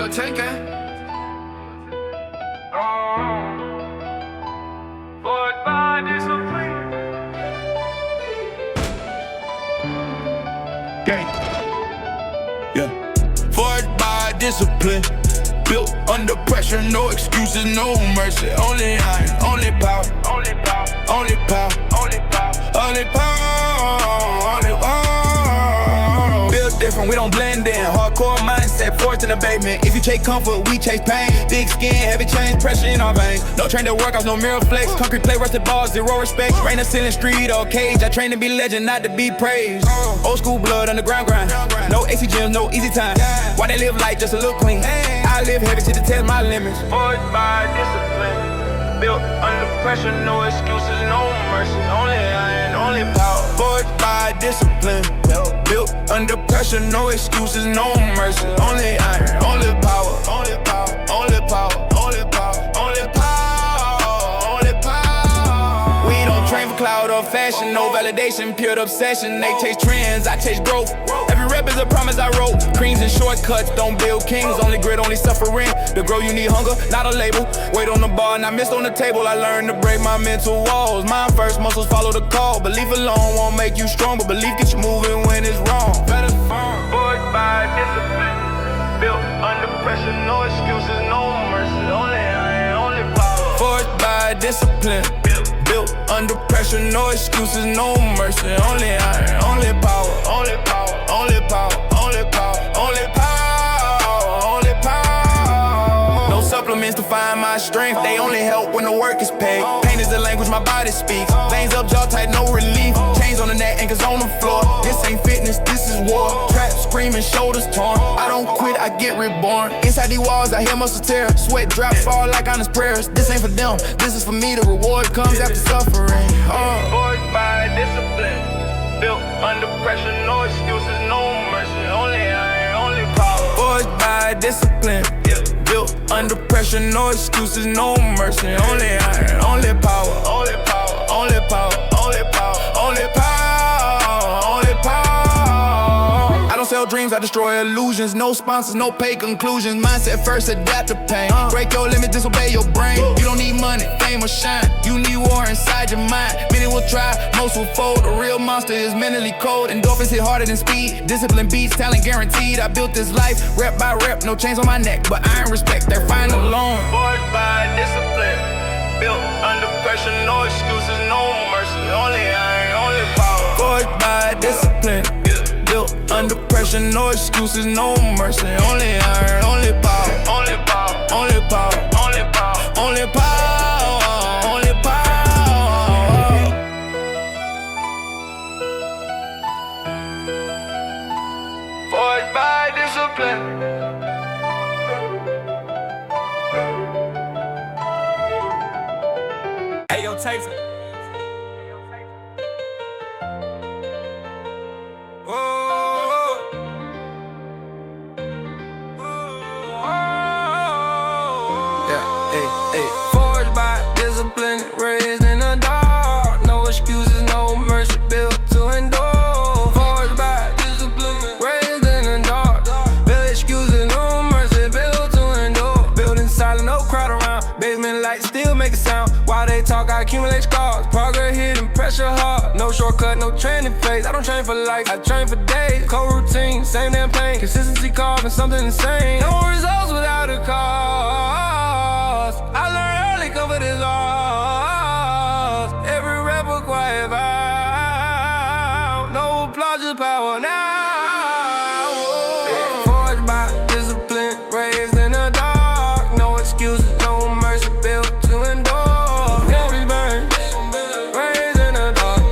you're taking. Forward by discipline. Gang. Yeah. Forged by discipline, built under pressure, no excuses, no mercy. Only iron, only power, Only power, only power, only power. only power, only power. Built different, we don't blend in. Hardcore mindset, forged in the basement. If you chase comfort, we chase pain. Big skin, heavy chains, pressure in our veins. No train to workouts, no mirror flex. Concrete play, rusted balls, zero respect. Rain a ceiling, street or cage. I train to be legend, not to be praised. Old school blood, underground grind. No AC gyms, no easy time. Why they live life just to look clean? I live heavy to test my limits. Forged by discipline. Built under pressure, no excuses, no mercy. Only iron, only power. Forged by discipline, built under pressure, no excuses, no mercy. Only iron, only power, only power, only power, only power, only power, only power. We don't train for cloud or fashion, no validation, pure obsession. They chase trends, I chase growth. Every rep is a promise I wrote. Creams and shortcuts don't build kings, only grit, only suffering. To grow you need hunger, not a label. Weight on the bar and I missed on the table. I learned to break my mental walls. Mind first, muscles follow the call. Belief alone won't make you strong, but belief gets you moving when it's wrong. Better firm. Forged by discipline. Built under pressure, no excuses, no mercy. Only iron, only power. Forged by discipline, built under pressure, no excuses, no mercy. Only iron, only power, only power, only power, only power, only power, only power. No supplements to find my strength, they only help when the work is paid. Pain is the language my body speaks. Veins up, jaw tight, no relief. Chains on the neck, anchors on the floor. This ain't fitness, this is war. Trap screaming, shoulders torn. I don't quit, I get reborn. Inside these walls, I hear muscles tear. Sweat drop, fall like honest prayers. This ain't for them, this is for me. The reward comes after suffering. Forged by discipline. Built under pressure, no excuses, no mercy. Only iron, only power. Forged by discipline, built under pressure, no excuses, no mercy. Only iron, only power, only power, only power, only power, only power, only power. I don't sell dreams, I destroy illusions. No sponsors, no pay conclusions. Mindset first, adapt to pain. Break your limits, disobey your brain. You don't need money, fame or shine. You need war inside your mind. Many will try, most will fold. A real monster is mentally cold. Endorphins hit harder than speed. Discipline beats, talent guaranteed. I built this life, rep by rep. No chains on my neck, but I ain't respect. They're fine alone. Forged by discipline. Built under pressure, no excuses, no mercy. Only iron, only power. Forged by discipline, built under pressure, no excuses, no mercy. Only iron, only power, Only power, only power, only power. only power, only power. Forged by discipline. Hey, yo, Tyson. Forged by discipline, raised in the dark. No excuses, no mercy, built to endure. Forged by discipline, raised in the dark. Built excuses, no mercy, built to endure. Building silent, no crowd around. Basement lights still make a sound. While they talk, I accumulate scars. Progress hidden, pressure hard. No shortcut, no training phase. I don't train for life, I train for days. Cold routine, same damn pain. Consistency carving something insane. No results without a cause. I learned early, comfort is ours. Every rep a quiet vow. No applause, just power now. Forged by discipline, raised in the dark. No excuses, no mercy, built to endure. Memories burn, raised in the dark.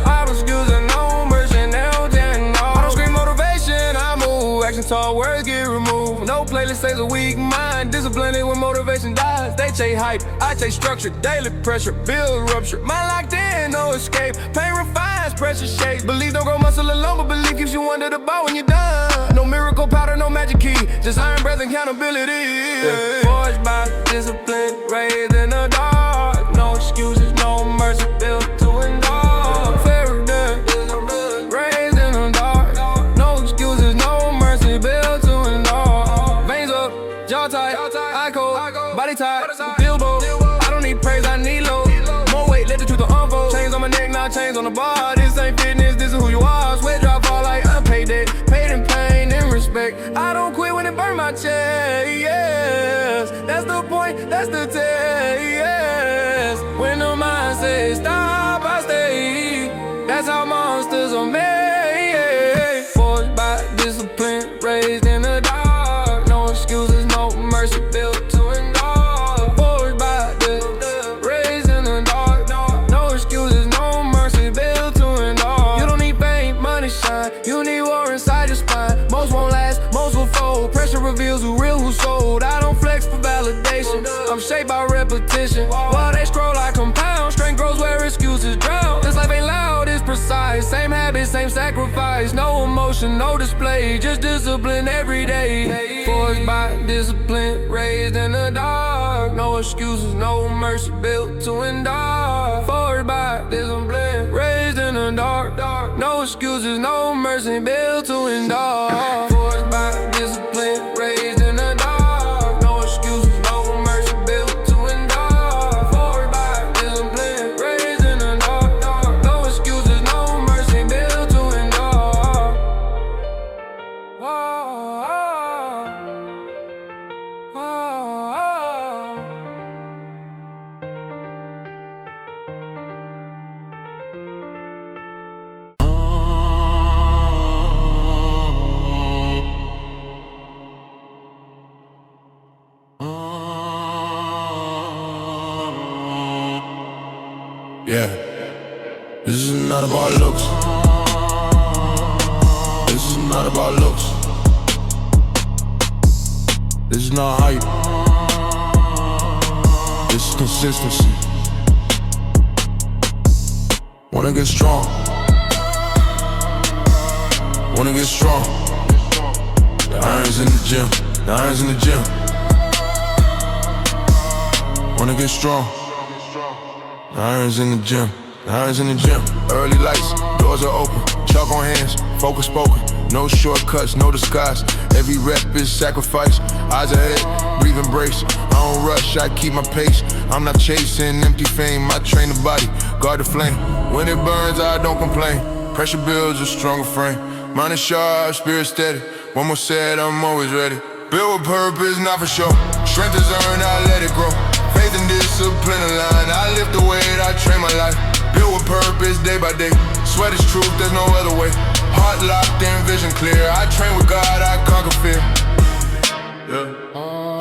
I don't excuse and no mercy, no ten. I don't scream motivation, I move. Action tall, words get removed. No playlist stays a weak mind. Discipline it when motivation dies. They chase hype, I chase structure. Daily pressure, build rupture. Mind locked in, no escape. Pain refines, pressure shakes. Believe don't grow muscle alone, but belief keeps you under the bar when you're done. No miracle powder, no magic key. Just iron breath and accountability. Forged by discipline, raised in the dark. No excuses, no mercy, built to endure. Very good, raised in the dark. No excuses, no mercy, built to endure. Veins up, Jaw tight, eye cold, body tight, billboard. I don't need praise, I need low. More weight, let the truth unfold. Chains on my neck, now chains on the bar. This ain't fitness, this is who you are. Sweat drop all like unpaid debt. Paid in pain and respect. I don't quit when it burn my chest, yes. That's the point, that's the test, yes. When the mind says stop, I stay. That's how monsters are made. Forged by discipline, raised in the dark. No excuses, no mercy, built to endure. Forged by discipline, raised in the dark. No excuses, no mercy, built to endure. You don't need fame, money, shine. You need war inside your spine. Most won't last, most will fold. Pressure reveals who real, who sold. I don't flex for validation. I'm shaped by repetition. While they scroll, I compound. Strength grows where excuses drown. This life ain't loud, it's precise. Same habits, same sacrifice. No emotion, no display. Just discipline every day. Forged by discipline, raised in the dark. No excuses, no mercy, built to endure. Forged by discipline, raised in the dark. No excuses, no mercy, built to endure. Forged by discipline, raised in the dark. No excuses, no mercy, built to endure. Forged by discipline, raised in the dark. No excuses, no mercy, built to endure. Oh, oh, oh, oh. Yeah, this is not about looks. This is not about looks. This is not hype. This is consistency. Wanna get strong. Wanna get strong. The iron's in the gym. The iron's in the gym. Wanna get strong. The iron's in the gym, the iron's in the gym. Early lights, doors are open, chalk on hands, focus spoken. No shortcuts, no disguise. Every rep is sacrifice. Eyes ahead, breathe embrace. I don't rush, I keep my pace. I'm not chasing empty fame. I train the body, guard the flame. When it burns, I don't complain. Pressure builds a stronger frame. Mind is sharp, spirit steady. One more said, I'm always ready. Build with purpose, not for show. Strength is earned, I let it grow. Faith and discipline align. I lift the weight, I train my life. Build with purpose day by day. Sweat is truth, there's no other way. Heart locked and vision clear. I train with God, I conquer fear. Yeah.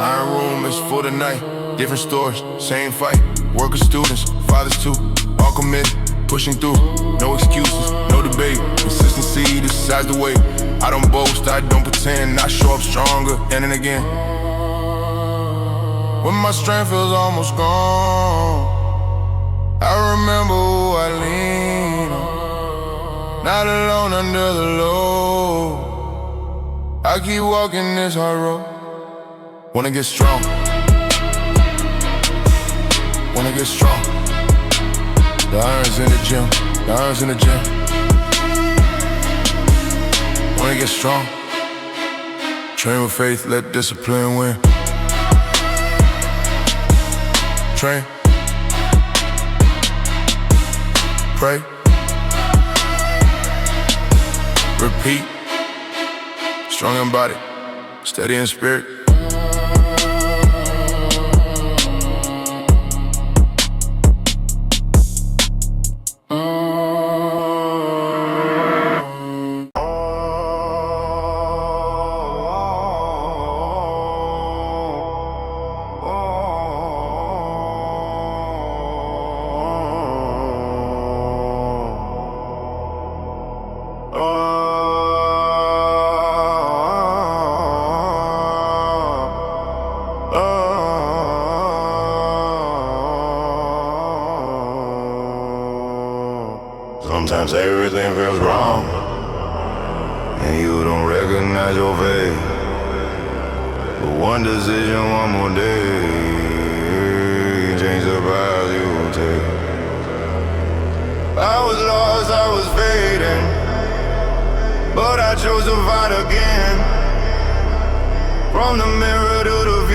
Iron room is full tonight. Different stores, same fight. Workers, students, fathers too. All committed, pushing through. No excuses, no debate. Consistency decides the way. I don't boast, I don't pretend. I show up stronger again and again. When my strength feels almost gone, I remember who I lean on. Not alone under the load. I keep walking this hard road. Wanna get strong. Wanna get strong. The iron's in the gym. The iron's in the gym. Wanna get strong. Train with faith, let discipline win. Train, pray, repeat. Strong in body, steady in spirit. Sometimes everything feels wrong, and you don't recognize your fate. But one decision, one more day, can change the path you will take. I was lost, I was fading, but I chose to fight again. From the mirror to the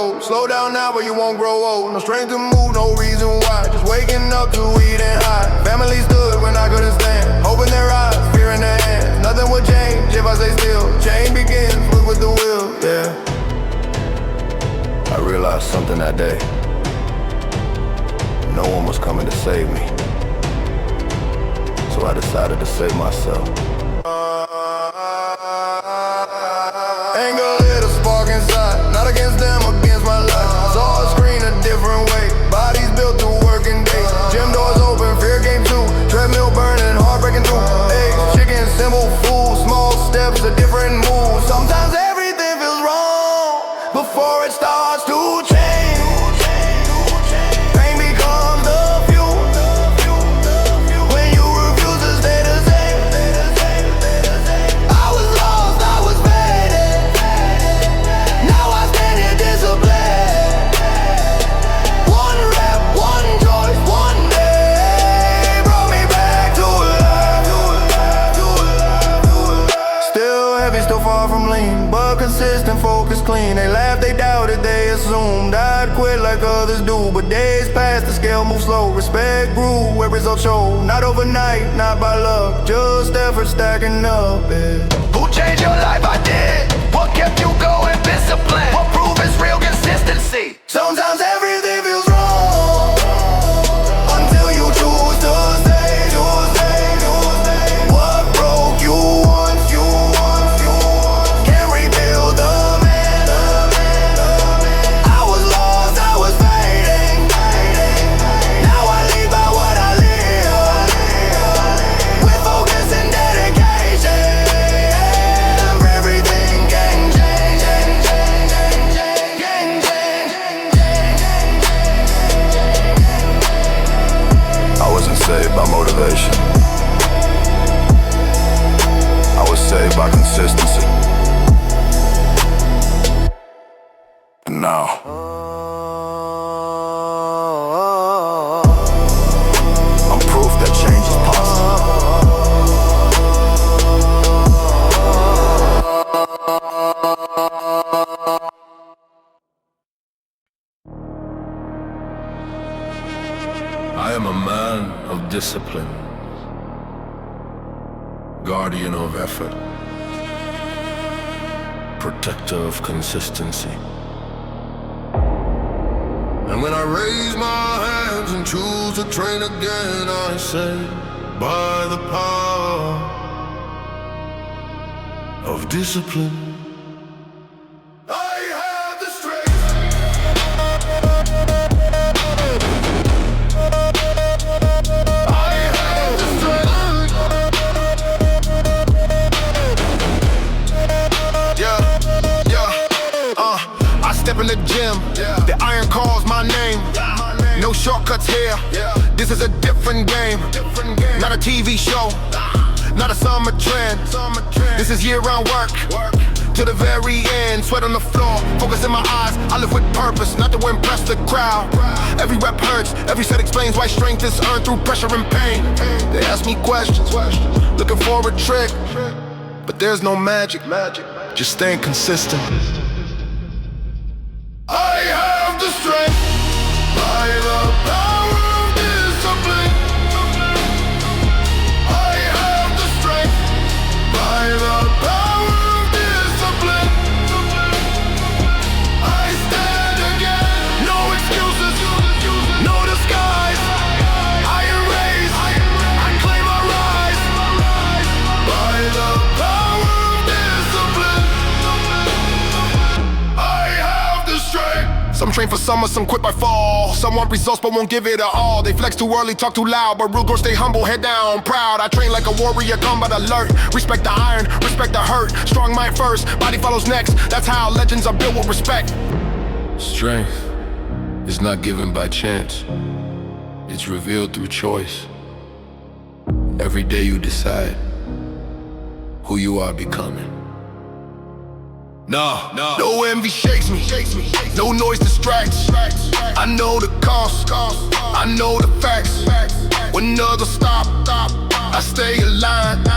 road. Slow down now, but you won't grow old. No strength to move, no reason why. Just waking up to eat and high. Family stood when I couldn't stand. Hope in their eyes, fear in their hands. Nothing would change if I stay still. Change begins, flip with the wheel, yeah. I realized something that day. No one was coming to save me. So I decided to save myself. Anger lit a spark inside. Not against them, against my life. Saw a screen a different way. Bodies built through working days. Gym doors open, fear game too. Treadmill burning, heart breaking through. Eggs, chicken, simple food. Small steps, a different move. Sometimes everything feels wrong before it starts to change. Pain becomes the fuel when you refuse to stay the same. I was lost, I was faded. Now I stand here disciplined. One rep, one choice, one day brought me back to life. Still heavy, still far from lean, but consistent, focused, clean. They laughed, they doubted, they assumed I'd quit like others do. But days passed, the scale moved slow. Respect grew where results show. Not overnight, not by luck, just effort stacking up, yeah. Who changed your life? I did. What kept you going? Discipline. What proof is real consistency? Sometimes everything feels wrong until you choose to stay. What broke you once, can't rebuild the man. I was lost, I was fading. Now I lead by what I live. With focus and dedication, everything can change. I wasn't saved by motivation. I was saved by consistency. And now I'm proof that change is possible. I am a man of discipline, guardian of effort, protector of consistency. And when I raise my hands and choose to train again, I say, by the power of discipline, I have the strength. Step in the gym, the iron calls my name. No shortcuts here, this is a different game. Not a TV show, not a summer trend. This is year-round work, to the very end. Sweat on the floor, focus in my eyes. I live with purpose, not to impress the crowd. Every rep hurts, every set explains why strength is earned through pressure and pain. They ask me questions, looking for a trick, but there's no magic, just staying consistent. I have the strength by the power of discipline. I have the strength by the power of discipline. I stand again, no excuses, no disguise. Iron raised, I claim my rise by the power of discipline. I have the strength. Some train for summer, some quit by fall. Some want results but won't give it a all. They flex too early, talk too loud, but real girls stay humble, head down, proud. I train like a warrior, combat alert. Respect the iron, respect the hurt. Strong mind first, body follows next. That's how legends are built with respect. Strength is not given by chance. It's revealed through choice. Every day you decide who you are becoming. No envy shakes me, no noise distracts. I know the cost, I know the facts. When others stop, I stay aligned.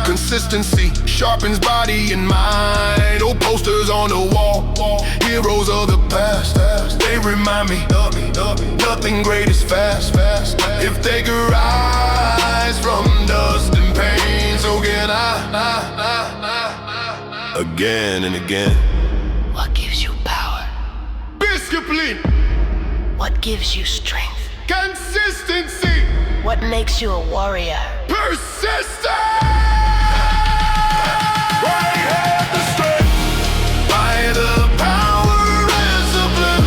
Consistency sharpens body and mind. posters on the wall, heroes of the past. They remind me, nothing great is fast. If they could rise from dust and pain, so can I. Again and again. What gives you power? Discipline. What gives you strength? Consistency. What makes you a warrior? Persistence. I have the strength by the power and discipline.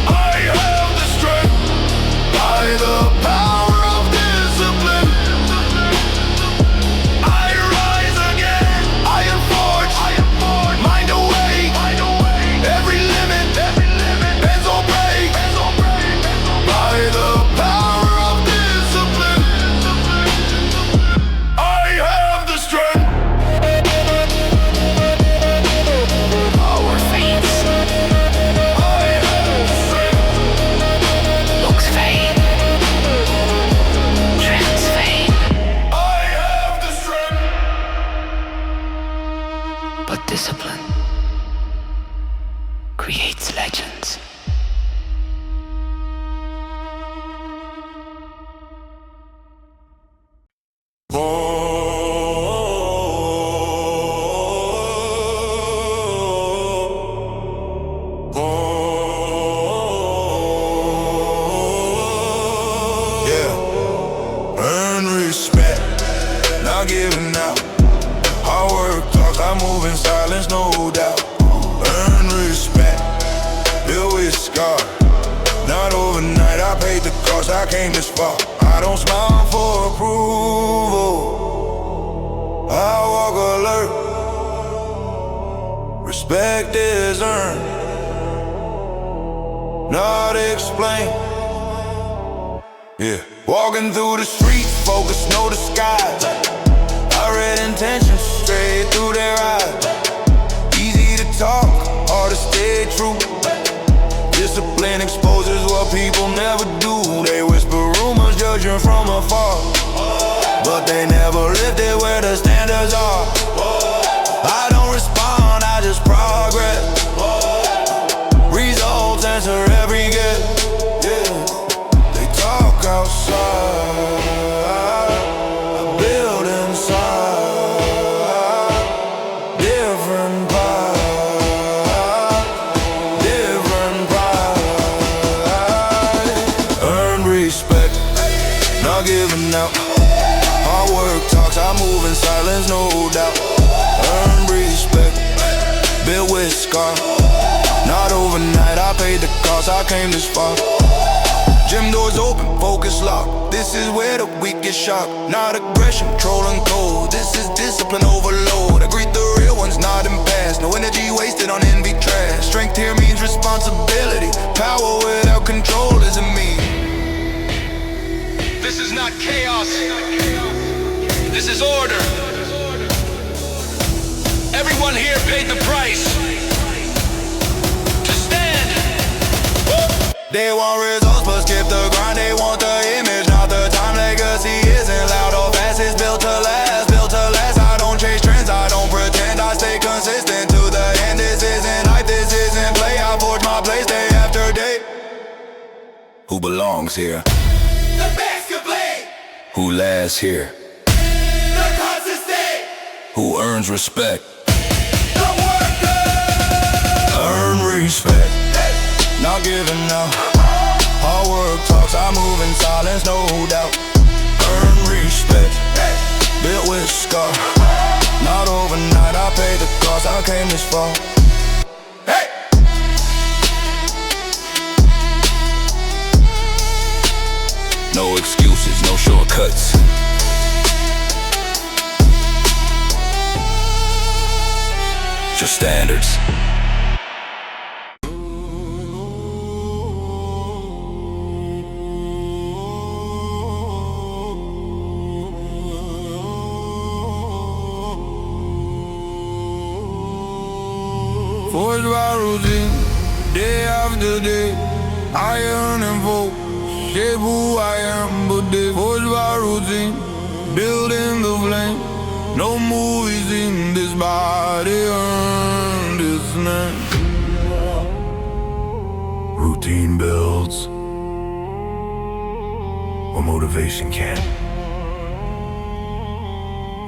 I have the strength by the power of discipline. I rise again. I am forged. Mind awake. Every limit bends or breaks by the power of discipline. I have the strength. Power fades. I have the strength. Looks fade. Trends fade. I have the strength. But discipline creates legends. Earn respect, not giving out. Hard work talks, I move in silence, no doubt. Earn respect, built with scars. Not overnight, I paid the cost, I came this far. I don't smile for approval, I walk alert. Respect is earned, not explained. Yeah. Walking through the streets, focus, no disguise. I read intentions straight through their eyes. Easy to talk, hard to stay true. Discipline exposes what people never do. They whisper rumors, judging from afar, but they never lived it where the standards are. I don't respond, I just progress. Results answer every guess. Outside, I build inside. Different pride. Earn respect, not giving out. Hard work talks, I move in silence, no doubt. Earn respect, built with scars. Not overnight, I paid the cost, I came this far. Gym doors open, focus locked. This is where the weak get shocked. Not aggression, trolling cold. This is discipline overload. I greet the real ones, not in past. No energy wasted on envy trash. Strength here means responsibility. Power without control isn't me. This is not chaos. This is order. Everyone here paid the price to stand. They want results but skip the grind. They want the image, not the time. Legacy isn't loud or fast, it's built to last. Built to last, I don't chase trends, I don't pretend. I stay consistent to the end. This isn't hype, this isn't play. I forge my place day after day. Who belongs here? The best can play. Who lasts here? The consistent. Who earns respect? The worker. Earn respect, not giving up. Hard work talks, I move in silence, no doubt. Earn respect, built with scars. Not overnight, I paid the cost, I came this far. Hey! No excuses, no shortcuts. Just standards. Forged by routine, day after day. Iron and vote, shape who I am. But they forged by routine, building the flame. No movies in this body earned its name. Routine builds or motivation can.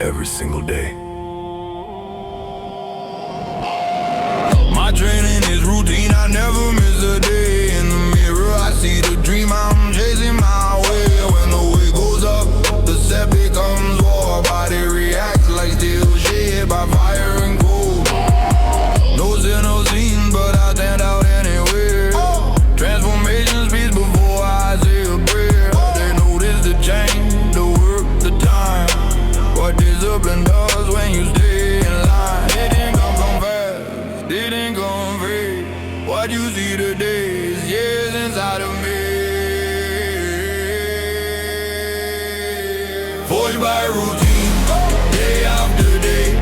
Every single day. My training is routine, I never miss a day. In the mirror I see the dream, I'm chasing my way. When the weight goes up, the set becomes war. Body reacts like steel shit by fire and cold. No sin, no scene, but I stand out anywhere. Transformation speeds before I say a prayer. They notice the change, the work, the time. What discipline does when you stay in line. It didn't come from fast, didn't come free. What you see today is years inside of me. Forged by routine, day after day.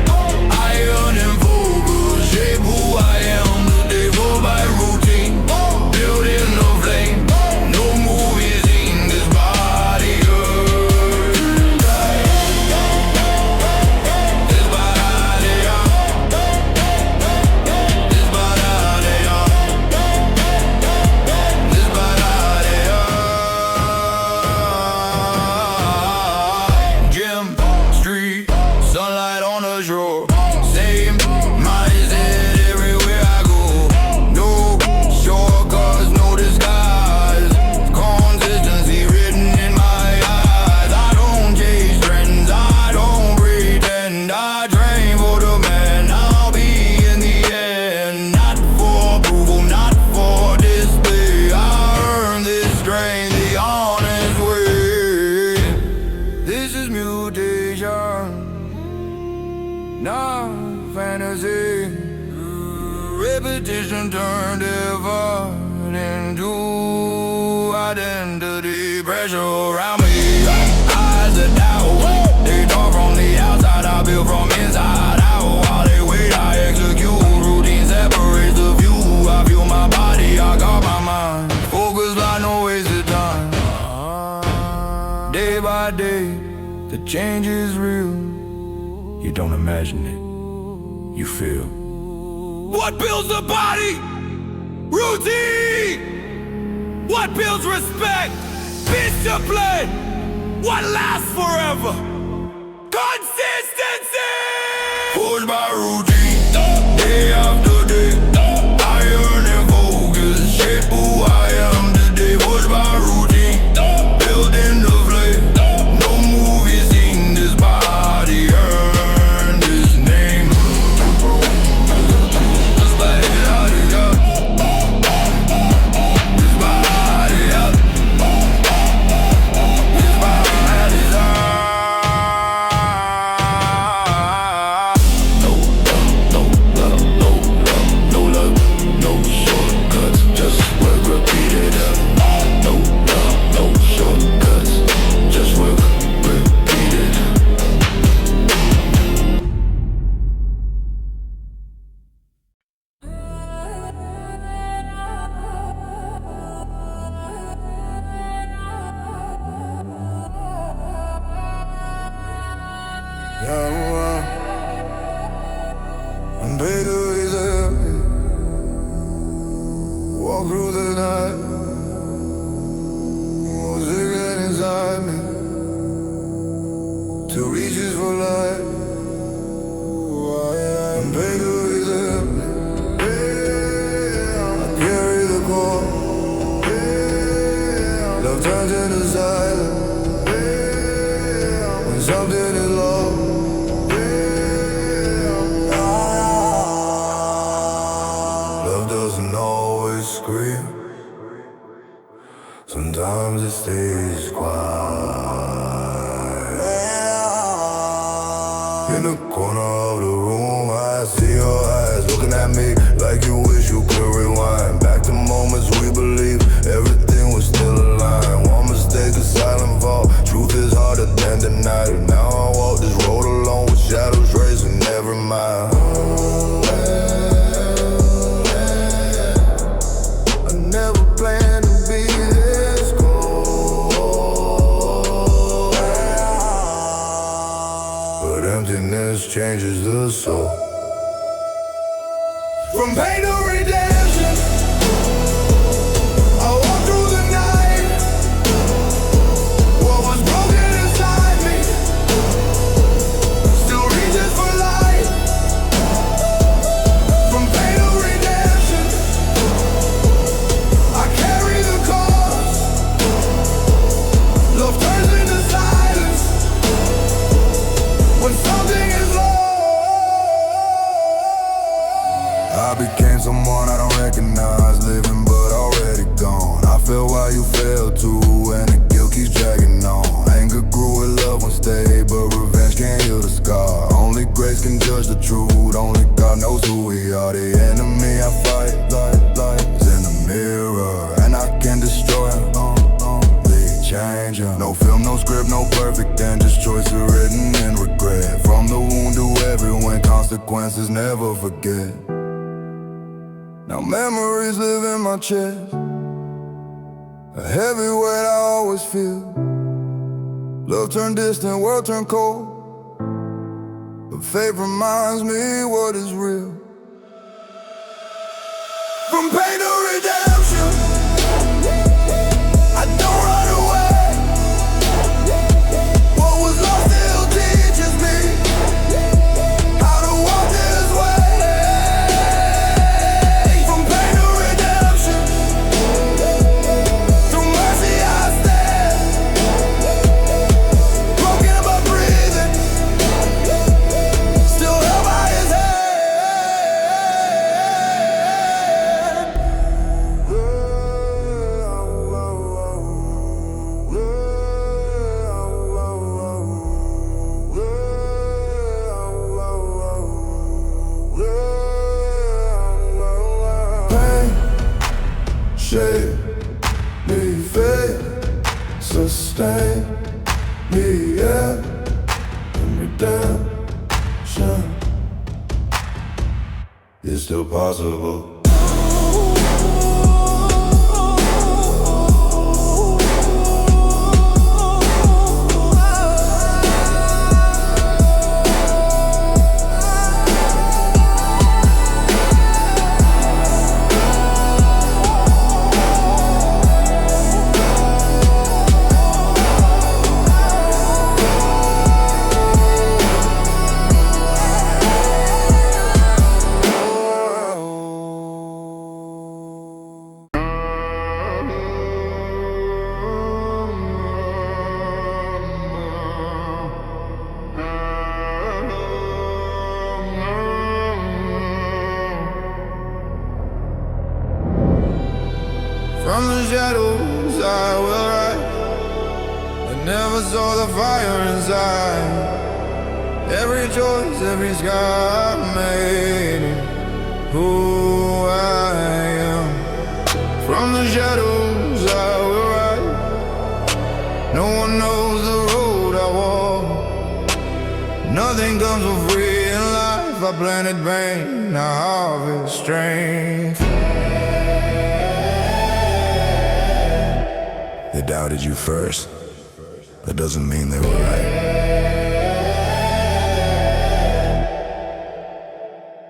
Iron and focus, shape who I am today. Forged by routine, building the flame. No movies in this body. This body, this body, this body. Gym, street, sunlight on the shore. Same mindset everywhere I go. No shortcuts, no disguise. Consistency written in my eyes. I don't chase trends, I don't pretend. I train for the man, I'll be in the end. Not for approval, not for display. I earn this strain the honest way. This is mutation, not fantasy. Repetition turned effort into identity. Pressure around me, eyes are doubt. They talk from the outside, I build from inside out. While they wait, I execute. Routine separates the view. I feel my body, I got my mind. Focus like no wasted time. Day by day, the change is real. You don't imagine it, you feel. What builds the body? Routine. What builds respect? Discipline. What lasts forever? Consistency. Forged by routine, day after day. Iron and focus, shape who I am today. Forged by routine, building the flame. No movies in this body earned this name. This body, this body, this body, no love, no shortcuts, just work repeated. No love, no shortcuts, just work repeated. I'm bigger is walk through the night. Music right inside me. Two reaches for light. I'm bigger is I carry the core. Love turns into silence when something is low. Love doesn't always scream. Sometimes it stays quiet. In the corner of the room, I see your eyes looking at me like you wish you could rewind. Back to moments we believed everything was still aligned. One mistake, a silent fall. Truth is harder than denied. Now I walk this road alone with shadows racing every mile. I never planned to be this cold, but emptiness changes the soul. From pain to redemption, I walk through the night. What was broken inside me still reaches for light. From pain to redemption, I carry the cause. Love turns into silence when something is lost. I became someone I don't recognize, living but already gone. I feel why you fell too, and the guilt keeps dragging on. Anger grew with love won't stay, but revenge can't heal the scar. Only grace can judge the truth, only God knows who we are. The enemy I fight, light is in the mirror, and I can destroy him, only change him. No film, no script, no perfect end, just choices written in regret. From the wound to everyone, consequences never forget. Now memories live in my chest, a heavy weight I always feel. Love turned distant, world turned cold, but faith reminds me what is real. From pain to redemption, I don't run away. What was lost still teaches me how to walk this way. From pain to redemption, through mercy I stand. Broken but breathing, still held by his hand. Pain, shape me, faith, sustain me, yeah, and redemption is still possible. From the shadows I will rise. I never saw the fire inside. Every choice, every scar made it who I am. From the shadows I will rise. No one knows the road I walk. Nothing comes for free in life. I planted pain, I harvest strength. They doubted you first, that doesn't mean they were right.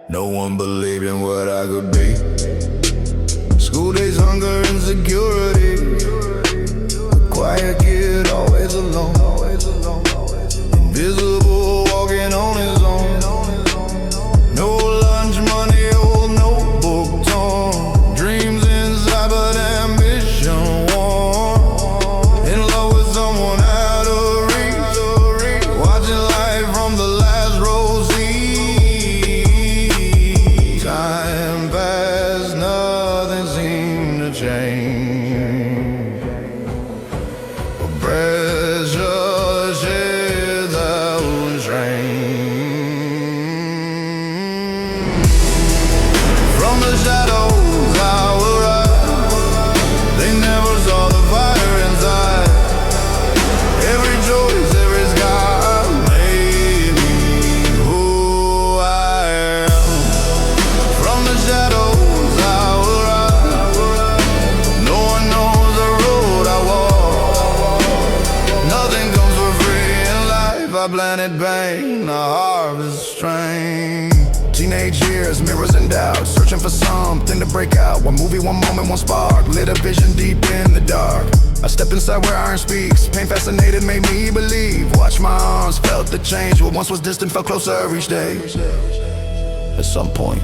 No one believed in what I could be. School days, hunger, insecurity. Quiet kid, always alone. Invisible, walking on his own. No lunch money, old notebook torn. Dreams inside, but ambition warm. In love with someone out of reach. Watching life from the last row seat. Time passed, nothing seemed to change. planted pain, the harvest strain. Teenage years, mirrors and doubts, searching for something to break out. One movie, one moment, one spark, lit a vision deep in the dark. I stepped inside where iron speaks, pain fascinated, made me believe. Watched my arms, felt the change. What once was distant felt closer each day. At some point,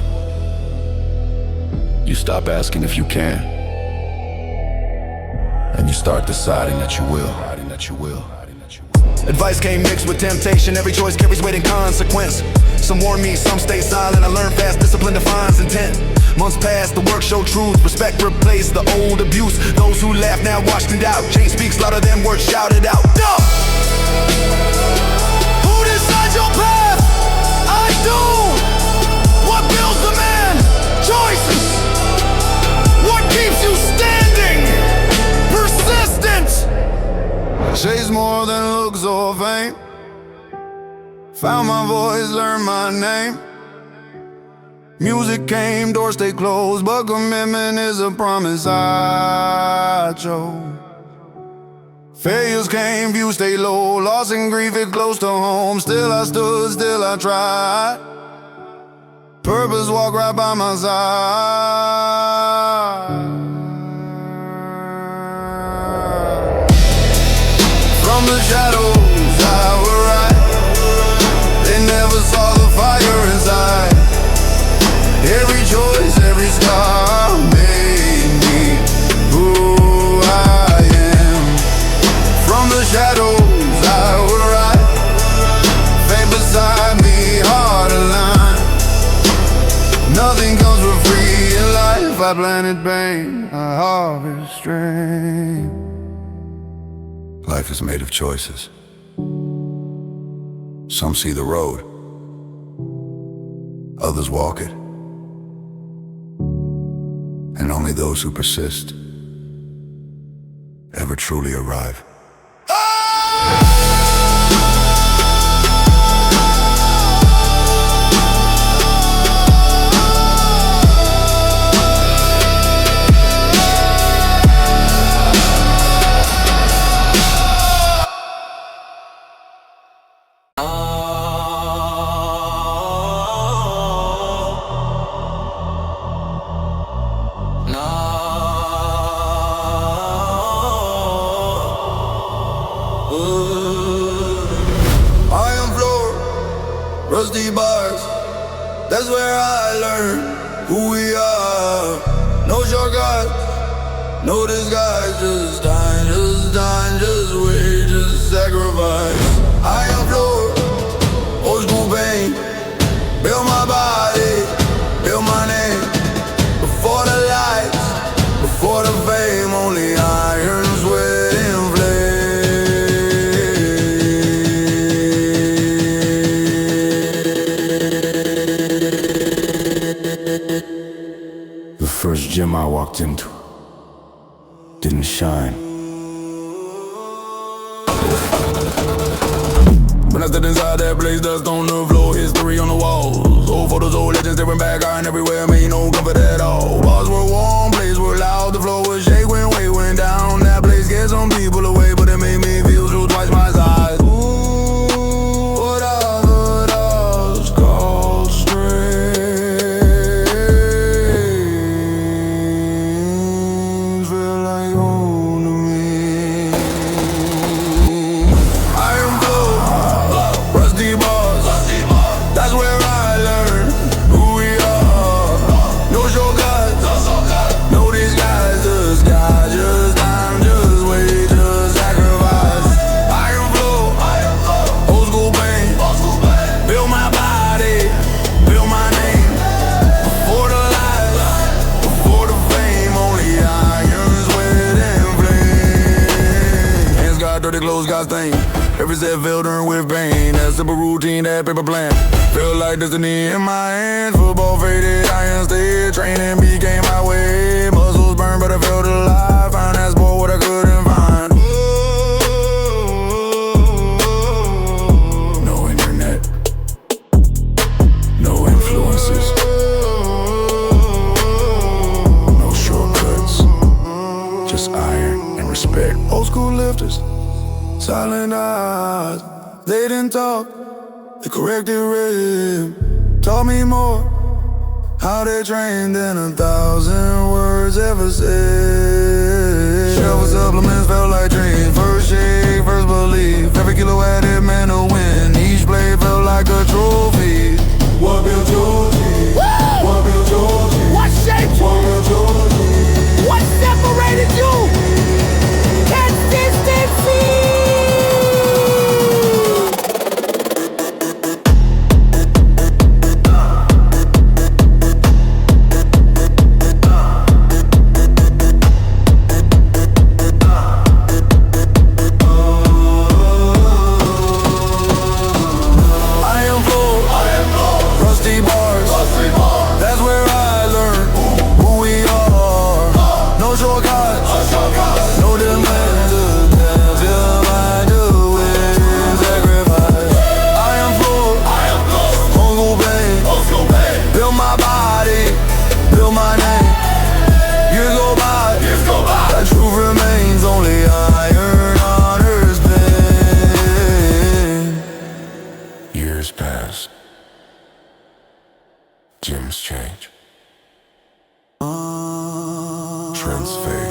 you stop asking if you can, and you start deciding that you will. Advice came mixed with temptation. Every choice carries weight and consequence. Some warn me, some stay silent. I learned fast, discipline defines intent. Months passed, the work showed truth. Respect replaced the old abuse. Those who laughed now watched it out. Change speaks louder than words shouted out. No! Who decides your path? I do! What builds the man? Choices! What keeps you standing? Persistence! Chase more than looks or fame. Found my voice, learned my name. Music came, doors stay closed, but commitment is a promise I chose. Failures came, views stay low, loss and grief it close to home. Still I stood, still I tried. Purpose walked right by my side. From the shadows I will rise. They never saw the fire inside. Every choice, every scar made me who I am. From the shadows I will rise. Fate beside me, heart aligned. Nothing comes for free in life. I planted pain, I harvest strength. Life is made of choices. Some see the road, others walk it. And only those who persist ever truly arrive. Rusty bars, that's where I learned who we are. No shortcuts, no disguise. Just dine, just wait, just sacrifice. I am floor, old school pain. Build my body, build my name. Before the lights, before the fame, only iron, sweat, and flame. First gym I walked into didn't shine. When I stepped inside that place, dust on the floor, history on the walls. Old photos, old legends, staring back, iron everywhere, made no comfort at all. Walls were warm, places were loud, the floor was shake when weight went down. That place scared some people away, but it made me feel true twice my size. Ooh, what other dogs call strength? Dirty clothes got stained. Every step filled in with pain. That simple routine, that paper plan. Feel like destiny in my hands. Football faded, iron stayed. Training became my way. Muscles burned, but I felt alive. Found that sport what I couldn't find. No internet, no influences, no shortcuts. Just iron and respect. Old school lifters, silent eyes, They didn't talk, they corrected rhythm. Taught me more, how they trained than 1,000 words ever said. Shower supplements felt like dreams. First shake, first belief. Every kilo added meant a win. Each blade felt like a trophy. What built your team? What built your team? What shaped you? What built your team? What separated you? Consistency! Gyms change. Trends fade.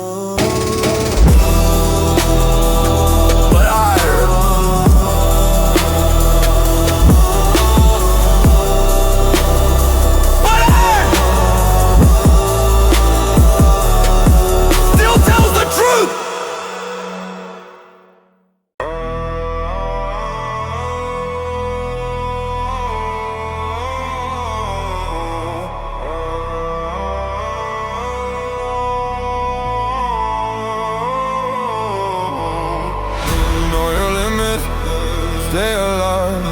Stay alive,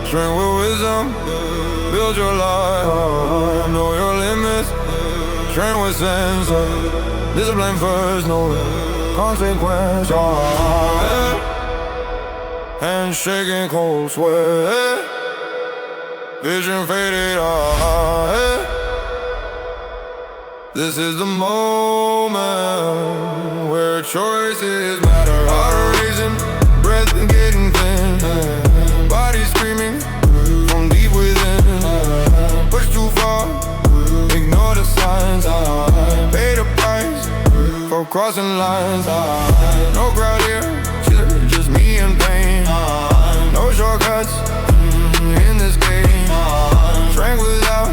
strength with wisdom, build your life. Know your limits, train with sense. Discipline first, no consequence. Hands shaking, cold sweat, vision faded. This is the moment where choices matter. Heart racing, breath getting thin, body screaming from deep within. Push too far, ignore the signs. Pay the price for crossing lines. No crowd here, just me and pain. No shortcuts in this game. Strength without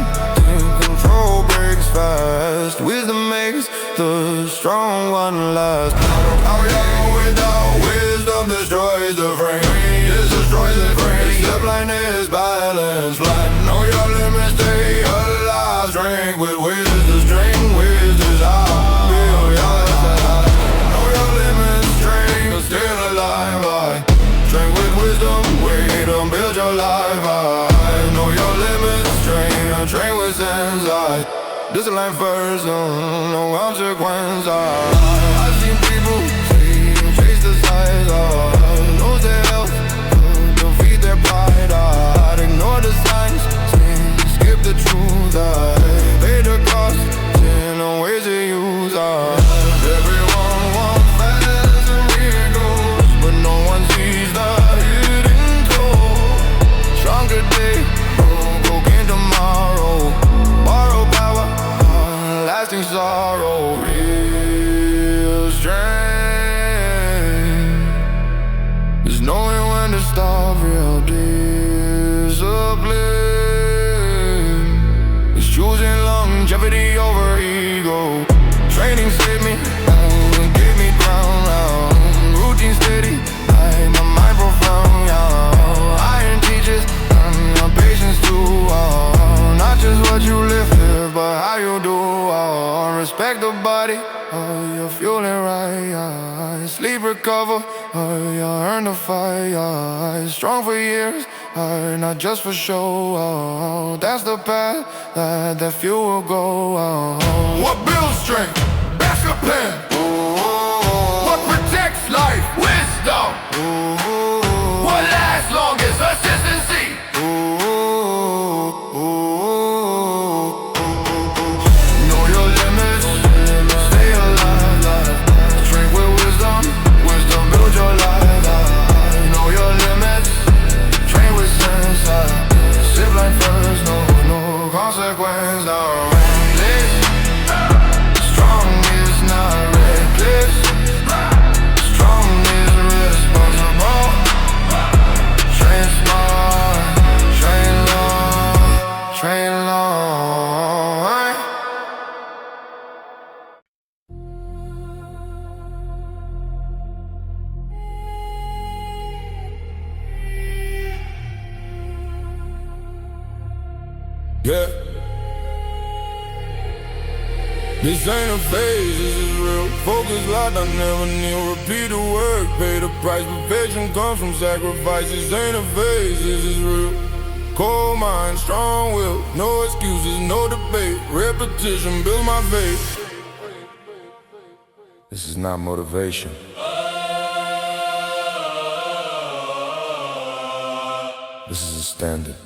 control breaks fast. Wisdom makes the strong one last. How young without wisdom destroys the frame. This destroys the frame. Step blindness, balance flat. Know your limits, stay alive. Strength with wisdom, strength with desire. Build your life. Know your limits, strength, still alive. Strength with wisdom, wisdom, build your life. Know your limits, strength, train with sense. This is life first, no consequence. I've seen people chase the size, lose their health, defeat their pride. I'd ignore the signs, skip the truth. Pay the cost, no ways to use. Everyone wants fast and miracles, but no one sees the hidden toll. Stronger day, broken tomorrow. Borrow power, lasting sorrow. Real strength is knowing when to stop. Real discipline is choosing longevity over ego. Training saved me, gave me ground. Routine steady, my mind profound. Iron teaches, patience too. Not just what you live here, but how you do. Respect the body, you're fueling right. Sleep, recover, you earn the fight. Strong for years, not just for show. That's the path that few will go. What builds strength? Discipline. What protects life? Wisdom. What lasts longest? Consistency. Know your limits, stay alive. Strength with wisdom, wisdom build your life. Know your limits, Yeah. This ain't a phase, this is real. Focus locked, I never kneel. Repeat the work, pay the price. Perfection comes from sacrifice. This ain't a phase, this is real. Cold mind, strong will. No excuses, no debate. Repetition builds my faith. This is not motivation. This is a standard.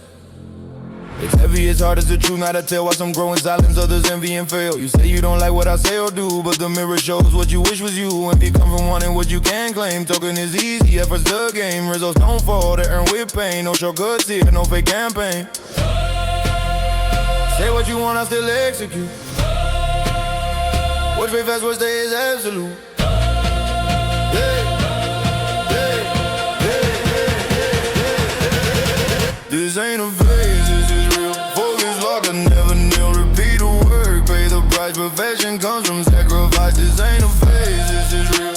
It's heavy, it's hard as the truth, not to tell why some grow in silence, others envy and fail. You say you don't like what I say or do, but the mirror shows what you wish was you. And you come from wanting what you can claim. Talking is easy, effort's the game. Results don't fall, they earn with pain. No shortcuts here, no fake campaign. Say what you want, I still execute. What's very fast, what stay is absolute. This ain't a phase, this is real. Focus locked, I never kneel. Repeat the work, pay the price. Perfection comes from sacrifice. This ain't a phase, this is real.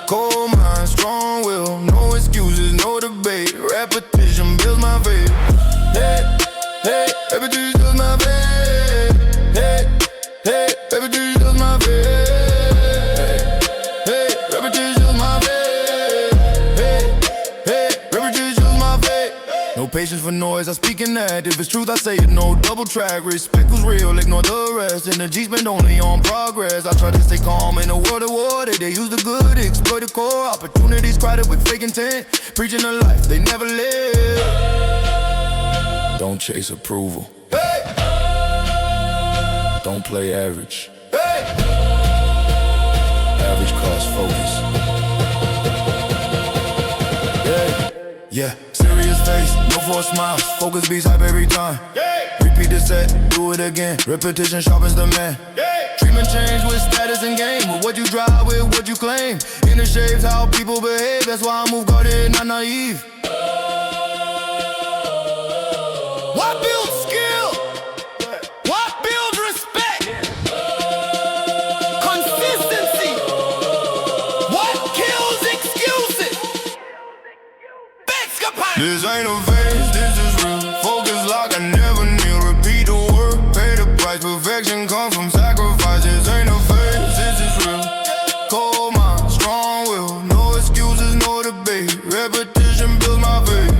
Cold mind, strong will. No excuses, no debate. Repetition builds my faith. Hey, hey, repetition builds my faith. Hey, hey, repetition builds my faith. Hey, repetition builds my faith. Hey, hey, repetition builds my faith. No patience for noise, I speak in that. If it's truth, I say it, no double track. Respect was real, ignore the rest. Energy spent only on progress. I try to stay calm in a world of war. They use the good, exploit the core. Opportunities crowded with fake intent. Preaching a life they never live. Don't chase approval. Hey! Don't play average. Hey! Average cost focus. Yeah, serious face, no false smiles. Focus beats hype every time. Repeat the set, do it again. Repetition sharpens the man. Treatment change with status and game. With what you drive, with what you claim. Inner shapes how people behave. That's why I move guarded, not naive. What builds skill? What builds respect? Consistency. What kills excuses? This ain't a phase, this is real. Focus locked, I never kneel. Repeat the work, pay the price. Perfection comes from sacrifice. This ain't a phase, this is real. Cold mind, strong will. No excuses, no debate. Repetition builds my faith.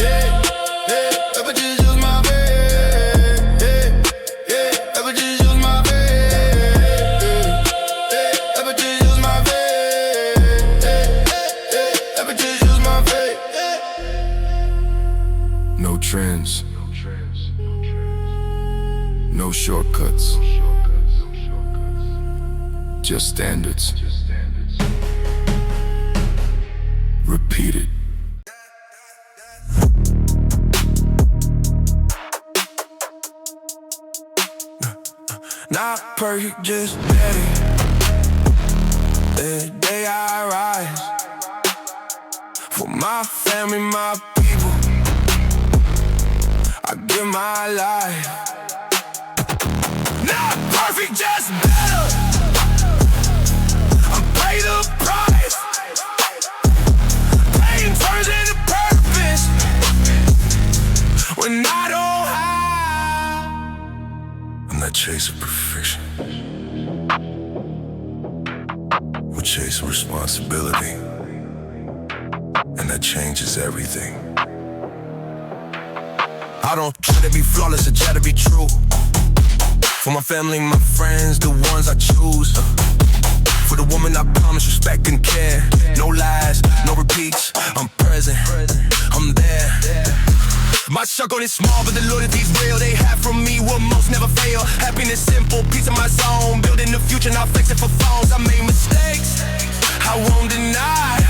Yeah, yeah, repetition builds my faith. Yeah, yeah, repetition builds my faith. Yeah, repetition builds my faith. Yeah, repetition builds my faith. No trends, no shortcuts, just standards. Repeat it. Not perfect, just better. Every day I rise for my family, my people. I give my life. Not perfect, just better. I pay the price. Pain turns into purpose when I don't have. I'm not chasing perfection. We're chasing responsibility, and that changes everything. I don't try to be flawless, I try to be true. For my family, my friends, the ones I choose. For the woman I promise respect and care. No lies, no repeats, I'm present, I'm there. My struggle is small, but the loyalty's real. They have from me what most never fail. Happiness simple, peace in my zone. Building the future, not flexing for phones. I made mistakes, I won't deny.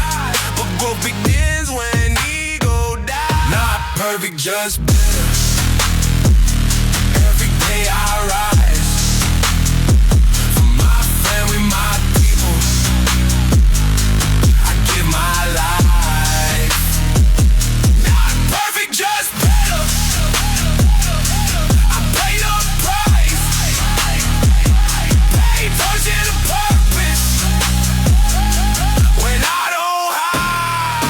But growth begins when ego dies. Not perfect, just better. Every day I rise for my family, my people. I give my life. Not perfect, just better. I pay the price. Pain turns into purpose when I don't hide.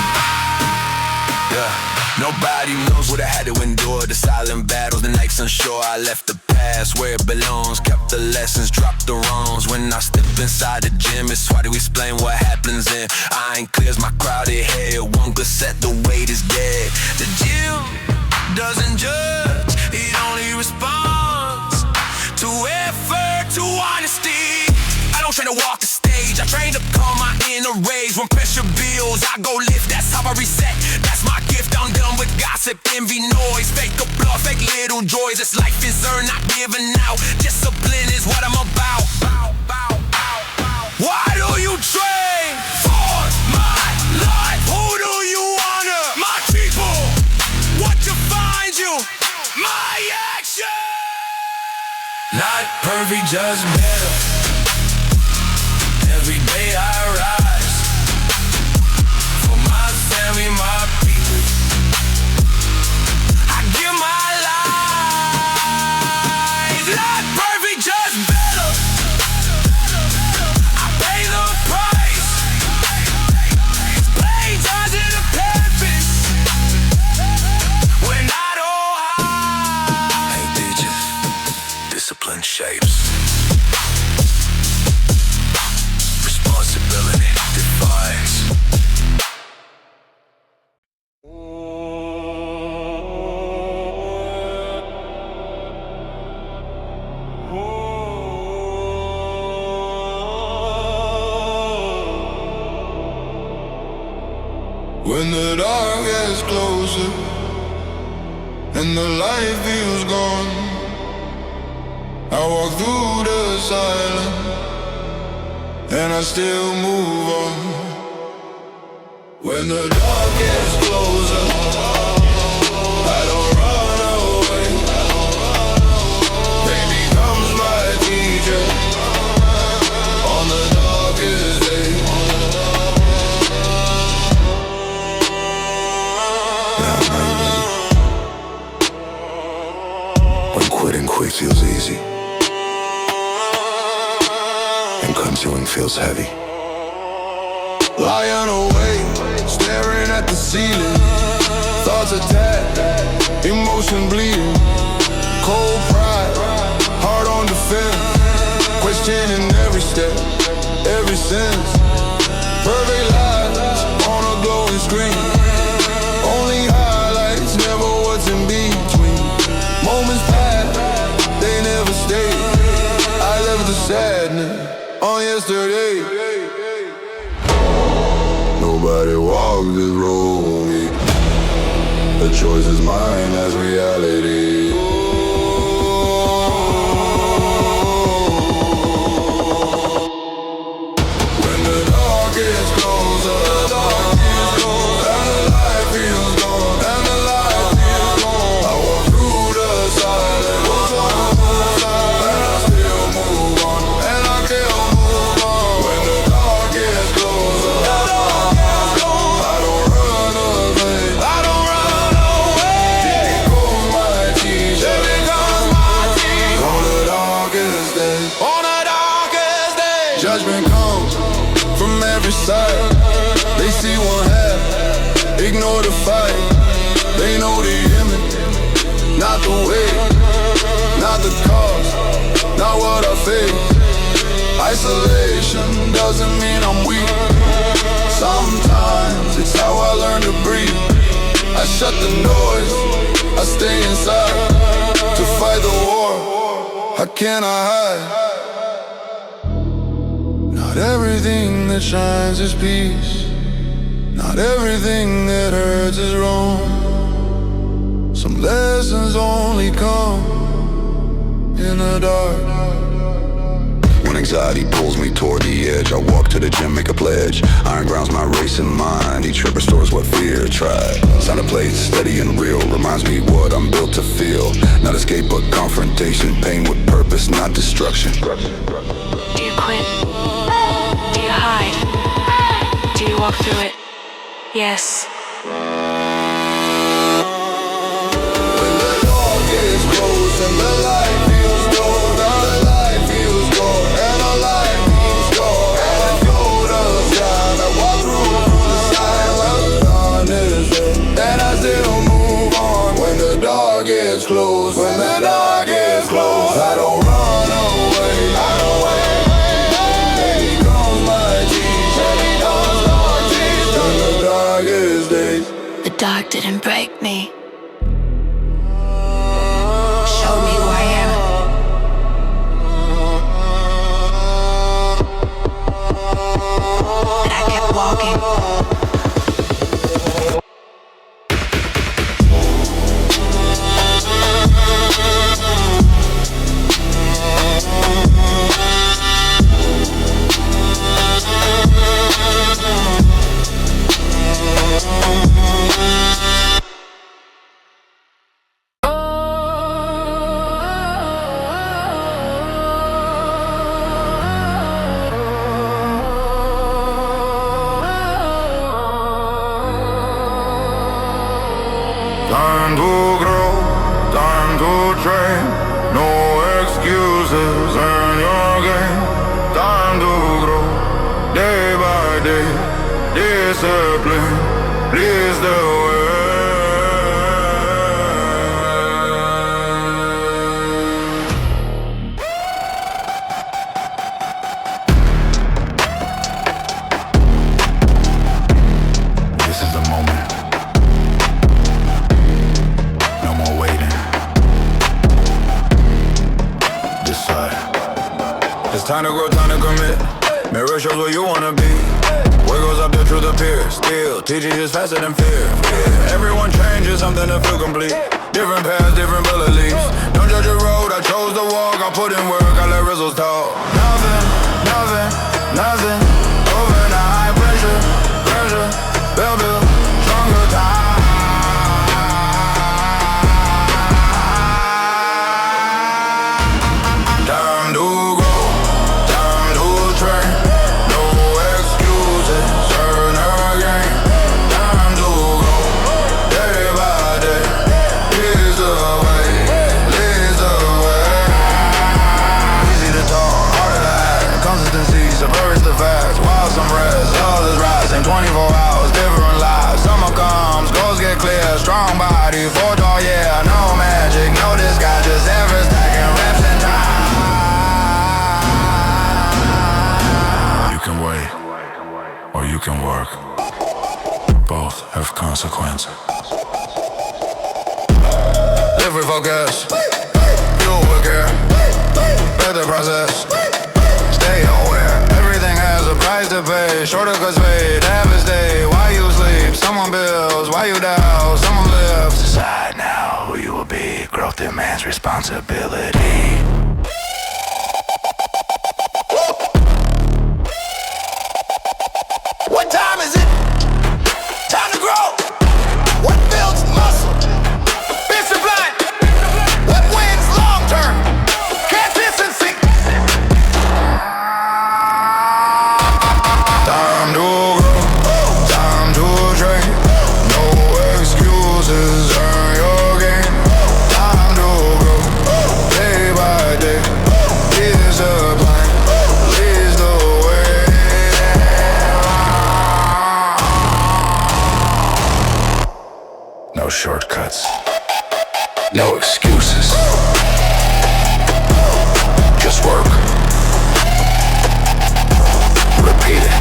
Yeah, nobody knows what I had to endure. The the silent battles, the nights unsure. I left the past where it belongs, kept the lessons, dropped the wrongs. When I step inside the gym, it's hard to explain what happens in. I ain't clears my crowded head, one good set, the weight is dead. The gym doesn't judge, it only responds to effort, to honesty. I don't train to walk the stage, I train to calm my inner rage. When pressure builds, I go lift, that's how I reset. That's my gift, I'm done with gossip, envy, noise. Fake applause, fake little joys. This life is earned, not given out. Discipline is what I'm about. Why do you train? For my life. Who do you honor? My people. What defines you? My action. Not perfect, just better. Every day I rise. For my family, my people. I give my life. Not perfect, just better. I pay the price. Play turns into purpose. We're not all high. Hey bitches, discipline shapes. Responsibility defies. When the dark gets closer and the light feels gone, I walk through the silence and I still move on. When the dark gets closer, I don't run away. Pain becomes my teacher on the darkest day. When quitting quick feels easy and continuing feels heavy. Lying awake, staring at the ceiling. Thoughts attack, emotion bleeding. Cold pride, heart on defense. Questioning every step, every sense. Perfect lies on a glowing screen. Only highlights, never what's in between. Moments pass, they never stay. I left the sadness on yesterday. Nobody walked this road with me. The choice is mine, that's reality. When the dark gets closer, and the light feels gone, and the light feels gone, I walk through the silence, and I still move on, and I can't move on. When the dark gets closer, judgment comes from every side. They see one half, ignore the fight. They know the image, not the way, not the cause, not what I face. Isolation doesn't mean I'm weak. Sometimes it's how I learn to breathe. I shut the noise, I stay inside to fight the war. How can I hide? Not everything that shines is peace. Not everything that hurts is wrong. Some lessons only come in the dark. When anxiety pulls me toward the edge, I walk to the gym, make a pledge. Iron grounds my racing mind. Each trip restores what fear tried. Sound of place, steady and real, reminds me what I'm built to feel. Not escape but confrontation. Pain with purpose, not destruction. Do you quit? Do you hide? Do you walk through it? Yes. When the dark gets close and the light feels low, now the light feels gone, and the light feels gone, and I go to the sky, I walk through the silence, and I still move on. When the dark gets heart didn't break me. Showed me who I am. And I kept walking. Time to grow, time to train. No excuses, earn your game. Time to grow, day by day. Discipline leads the way. This is the moment. No more waiting. Decide. It's time to grow, time to commit. Mirror shows where you wanna be. What goes up, the truth appears. Still, teaching is faster than fear. Everyone changes, something to feel complete. Different paths, different bullet leaves. Don't judge a road, I chose to walk. I put in work, I let results talk. Nothing. Overnight pressure, build stronger time. Time to grow, time to train. No excuses, earn again. Time to grow, day by day. Leads the way, leads the way. Easy to talk, harder to act. Consistency subverts the facts. While some rest, others rise. Same 24 hours, different lives. Summer comes, goals get clear. Strong body, forge all yeah. No magic, no disguise, just ever stacking reps and time. You can wait, or you can work. Both have consequences. Live with focus, fuel with care. Better the process, stay aware. Everything has a price to pay. Shorter cuts fade, habits stay. Why you sleep? Someone builds. Why you doubt? Someone lives. Decide now who you will be. Growth demands responsibility. What time is it? Time to grow. What builds muscle? Discipline. What wins long term? Consistency. Time to grow, time to train. No excuses, earn your game. Time to grow, day by day. Discipline leads the way. No shortcuts, no excuses. Just work. Repeat it.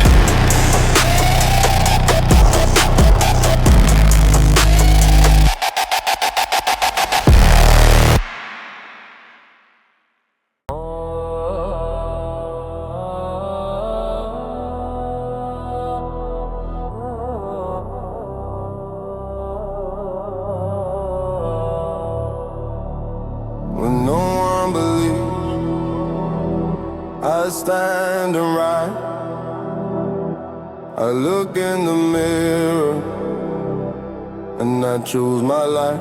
When no one believes, I stand and write. I look in the mirror and I choose my life.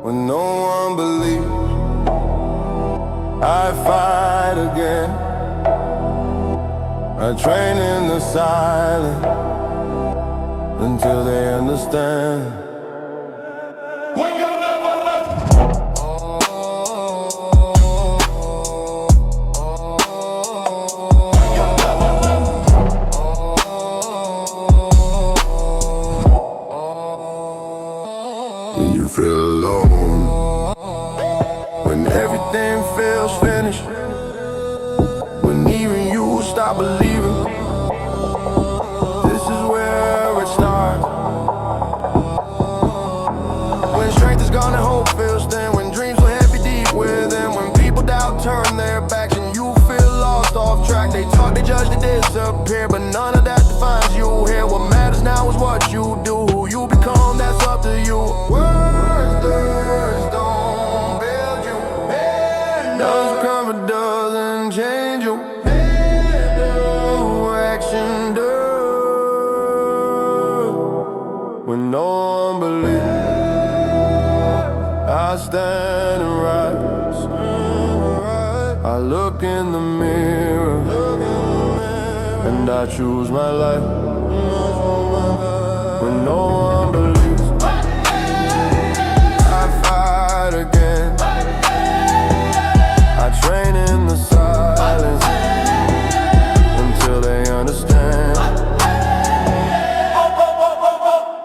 When no one believes, I fight again. I train in the silence until they understand. You feel alone when everything feels finished, when even you stop believing. This is where it starts. look in the mirror, and I choose my life when no one believes. I fight again. I train in the silence until they understand.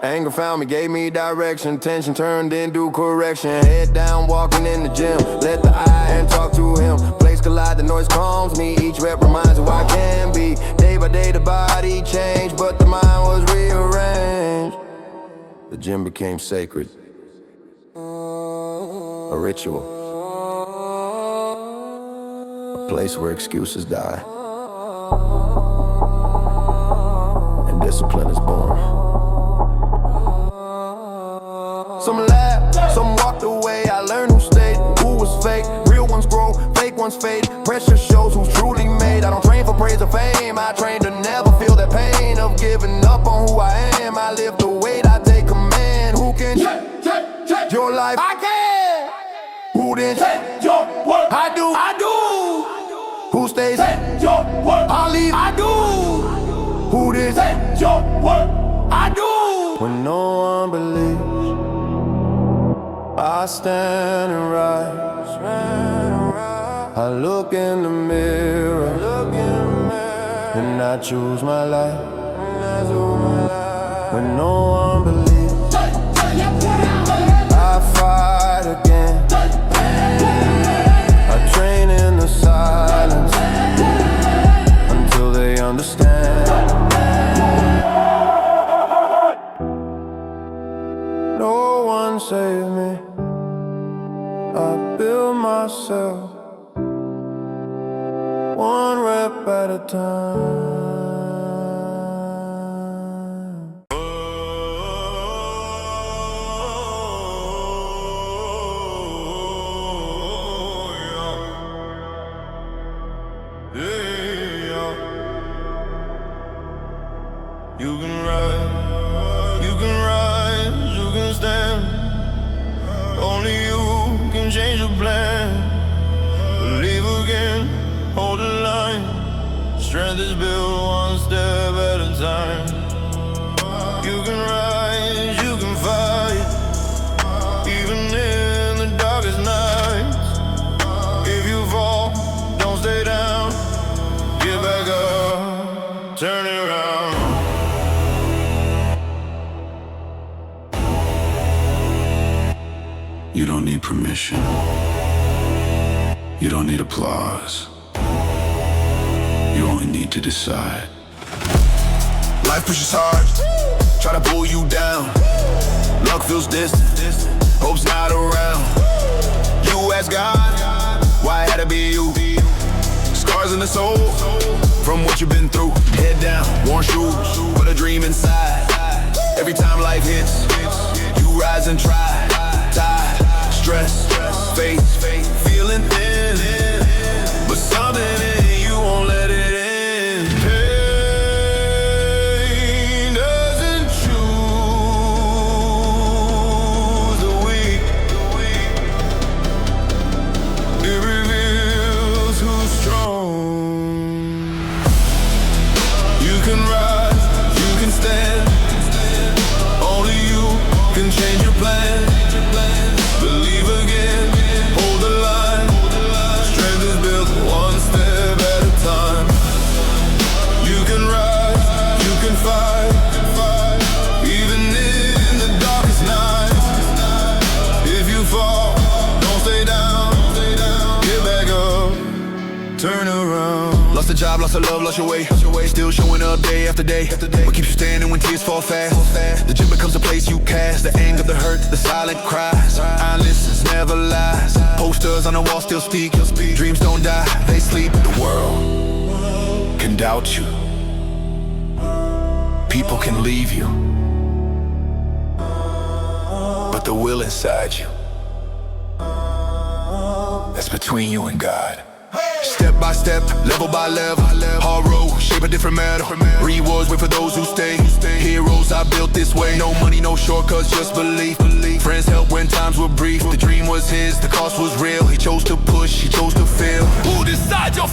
Anger found me, gave me direction. Tension turned into correction. Head down, walking in the gym. Let the eye and talk to him. Place collide, the noise calms me. Each rep reminds who I can be. Day by day the body changed, but the mind was rearranged. The gym became sacred, a ritual, a place where excuses die and discipline is born. Some laughed, some walked away. I learned who stayed, who was fake. Real ones grow, fake ones fade. Pressure shows who's truly made. I don't train for praise or fame. I train to never feel that pain of giving up on who I am. I live the weight, I take command. Who can change your life? I can. Who then change your work? I do. Who stays? Change your work. I leave. I do. Who then change your work? I do. When no one believes, I stand and rise. I look in the mirror, and I choose my life. When no one believes, I fight again. I train in the silence until they understand. No one saved me, I build myself, one rep at a time. You can ride, you can rise, you can stand. Only you can change your plan. Believe again, hold the line. Strength is built one step at a time. You can rise, you can fight, even in the darkest nights. If you fall, don't stay down. Get back up, turn it around. You don't need permission. You don't need applause. You only need to decide. Life pushes hard, try to pull you down. Luck feels distant, hope's not around. You ask God, why it had to be you? Scars in the soul, from what you've been through. Head down, worn shoes, but a dream inside. Every time life hits, you rise and try. Tired, stress, faith, feeling thin, but something in you won't let it in. Pain doesn't choose the weak. It reveals who's strong. You can rise, you can stand. Only you can change your plan. Believe again, hold the line. Strength is built one step at a time. You can rise, you can fight, even in the darkest nights. If you fall, don't stay down. Get back up, turn around. Lost a job, lost a love, lost your way. Still showing up day after day. What keeps you standing when tears fall fast? The gym becomes a place you cast. The anger, the hurt, the silent cries. Eyelids never lies. Posters on the wall still speak. Dreams don't die, they sleep. The world can doubt you. People can leave you, but the will inside you, that's between you and God. Step by step, level by level, hard road, shape a different metal. Rewards wait for those who stay. Heroes I built this way. No money, no shortcuts, just belief. Friends help when times were brief. The dream was his, the cost was real. He chose to push, he chose to feel. Who decide your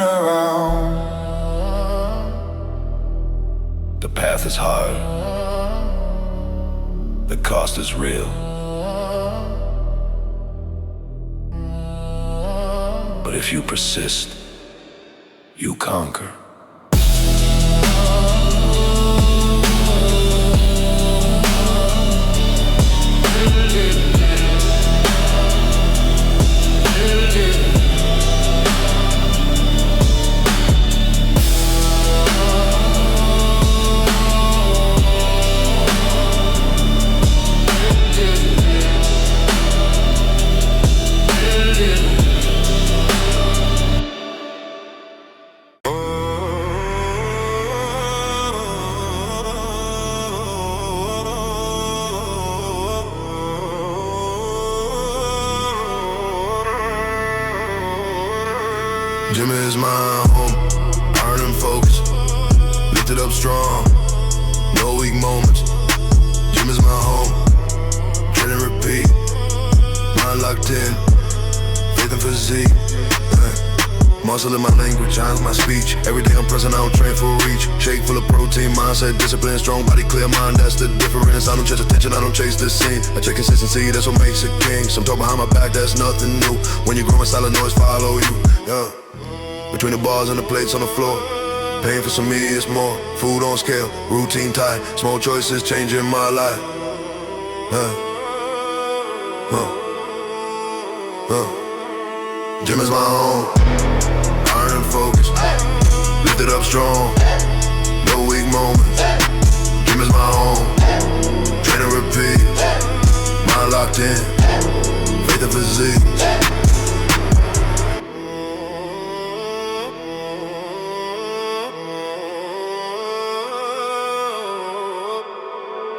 around. The path is hard. The cost is real. But if you persist, you conquer. Gym is my home, iron and focus, lifted up strong, no weak moments. Gym is my home, train and repeat, mind locked in, faith and physique. Muscle in my language, eyes my speech. Every day I'm pressing out, train for reach. Shake full of protein, mindset, discipline, strong body, clear mind, that's the difference. I don't chase attention, I don't chase the scene. I check consistency, that's what makes it king. Some talk behind my back, that's nothing new. When you grow in silent noise, follow you, yeah. Between the bars and the plates on the floor, pain for some me is more. Food on scale, routine tight. Small choices changing my life. Gym is my home, iron and focus, lifted up strong, no weak moments. Gym is my home, train and repeat, mind locked in, faith and physique.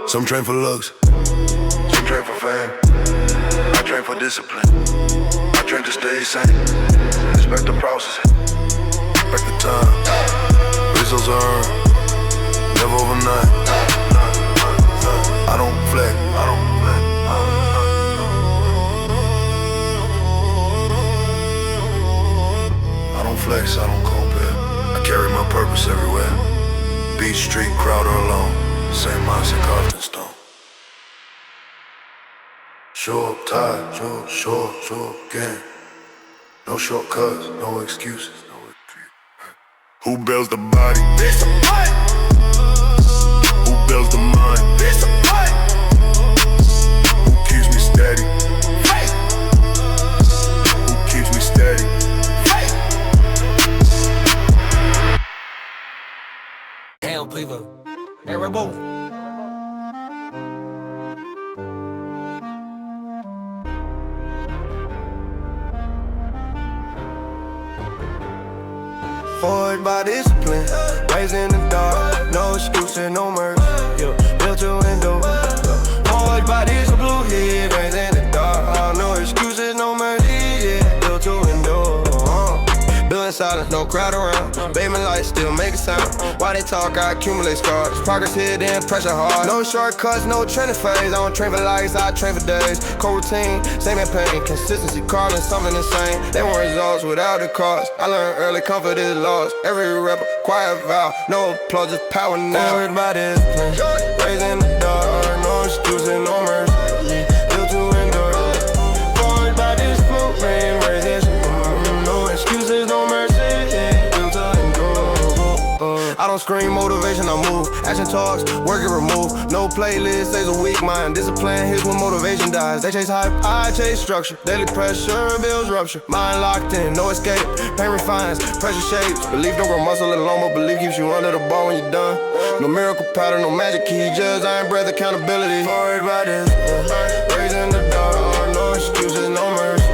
Some train for looks, some train for fame. I train for discipline, I train to stay sane. Respect the process, respect the time. Results are earned, never overnight. I don't flex, I don't flex. I don't flex, I don't compare. I carry my purpose everywhere. Beach, street, crowd or alone. Same mindset carved in stone. Show up tired, show up again. No shortcuts, no excuses, no retreat. Who builds the body? It's a fight. Who builds the mind? It's a fight. Who keeps me steady? Fight. Who keeps me steady? Fight. Damn, Cleaver. Hey, Rebel. Forged by discipline, raised in the dark, no excuses, no mercy. Yeah, built to endure. Forged by this blue heat, raised in the dark, no excuses, no mercy. Yeah, built to endure. Building silence, no crowd around. Baby lights still make a sound. Why they talk, I accumulate scars. Progress here, then pressure hard. No shortcuts, no training phase. I don't train for lights, I train for days. Cold routine, same in pain. Consistency, calling something insane. They want results without the cost. I learned early, comfort is lost. Every rapper, quiet vow. No applause, just power now. Forged by discipline, raised in the dark. No excuses, no mercy. Built to endure. Forged by discipline, raised in no excuses, no mercy. Built to endure. I don't scream motivation, I move. Action talks, work it remove. No playlist, stays a weak mind. Discipline hits when motivation dies. They chase hype, I chase structure. Daily pressure builds rupture. Mind locked in, no escape. Pain refines, pressure shapes. Belief don't grow muscle alone, but belief keeps you under the bar when you're done. No miracle powder, no magic key. Just iron breath, accountability. Forged by this, raised in the dark. No excuses, no mercy.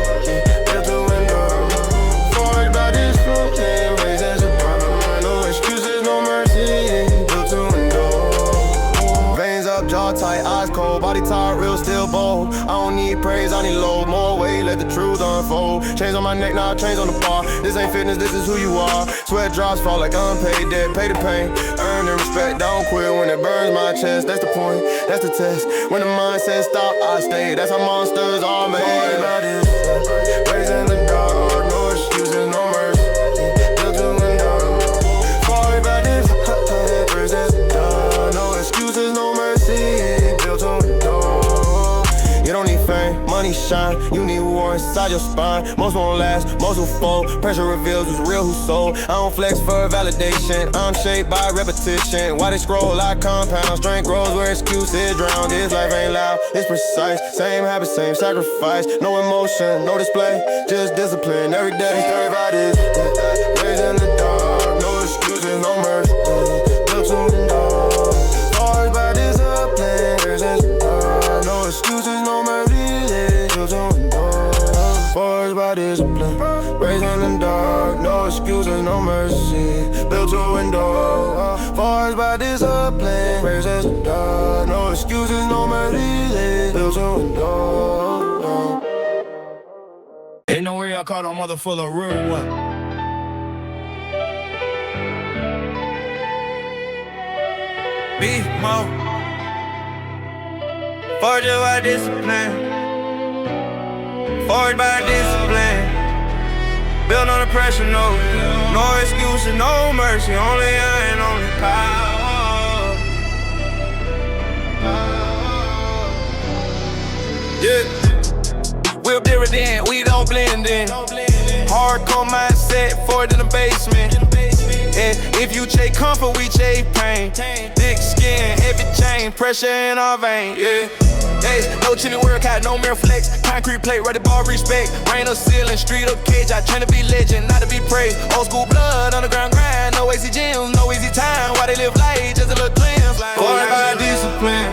Built to endure. Forged by this, raised as a problem. No excuses, no mercy. Built to endure. Veins up, jaw tight, eyes cold. Body tired, real still bold. I don't need praise, I need load. More weight, let the truth unfold. Chains on my neck, now chains on the bar. This ain't fitness, this is who you are. Sweat drops fall like unpaid debt. Pay the pain, earn the respect. Don't quit when it burns my chest. That's the point, that's the test. When the mind says stop, I stay. That's how monsters are made. Raised in the dark, no excuses, no mercy. Built to shine. You need war inside your spine. Most won't last, most will fold. Pressure reveals who's real, who's sold. I don't flex for validation, I'm shaped by repetition. Why they scroll like compound? Strength grows where excuses drown. This life ain't loud, it's precise. Same habit, same sacrifice. No emotion, no display, just discipline every day. Story about this, raised in the dark. No excuses, no mercy. Built to endure. Story about this plan. No excuses, no mercy. Built to endure. Forged by discipline, raised in the dark. No excuses, no mercy. Built to endure. Forged by discipline, raised in the dark. No excuses, no mercy. Built to endure. Ain't no way I caught a mother full of real one. Beef mode. Forged by discipline. Forged by discipline. Built on the pressure, no excuses, no mercy. Only iron, only power. Yeah. We're different, we don't blend in. Hardcore mindset, forward in the basement. And if you chase comfort, we chase pain. Thick skin, heavy chain, pressure in our vein. Yeah. Hey, no chinny workout, no mirror flex. Concrete plate, ready ball respect. Rain or ceiling, street or cage. I train to be legend, not to be praised. Old school blood, underground grind. No easy gyms, no easy time. Why they live life, just a little glimpse. Forward by discipline.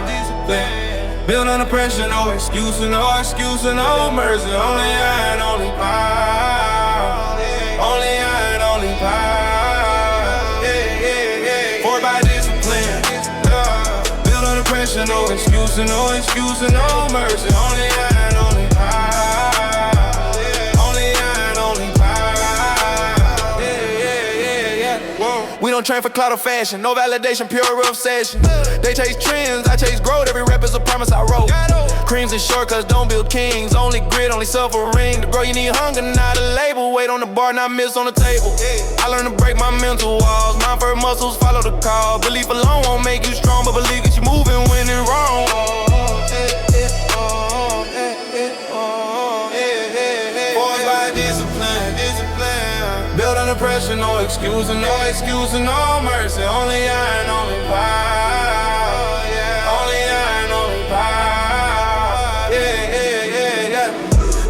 Built under pressure, no excuse, no excuse, no mercy. Only iron, only power. Only iron, only power. Yeah. Forward by discipline. Built under pressure, no excuse, no excuse, no mercy. Only iron, only power. Only iron, only power. Yeah. Whoa. We don't train for clout or fashion, no validation, pure obsession. They chase trends, I chase growth. Every rep is a promise I wrote. Creams and shortcuts don't build kings. Only grit, only suffering. To grow, you need hunger, not a label. Weight on the bar, not miss on the table. I learned to break my mental walls. Mind for muscles, follow the call. Belief alone won't make you strong, but believe that you're moving when it's wrong. Forged by discipline. Built under pressure, no excuse, no excuse, no mercy. Only iron, only power.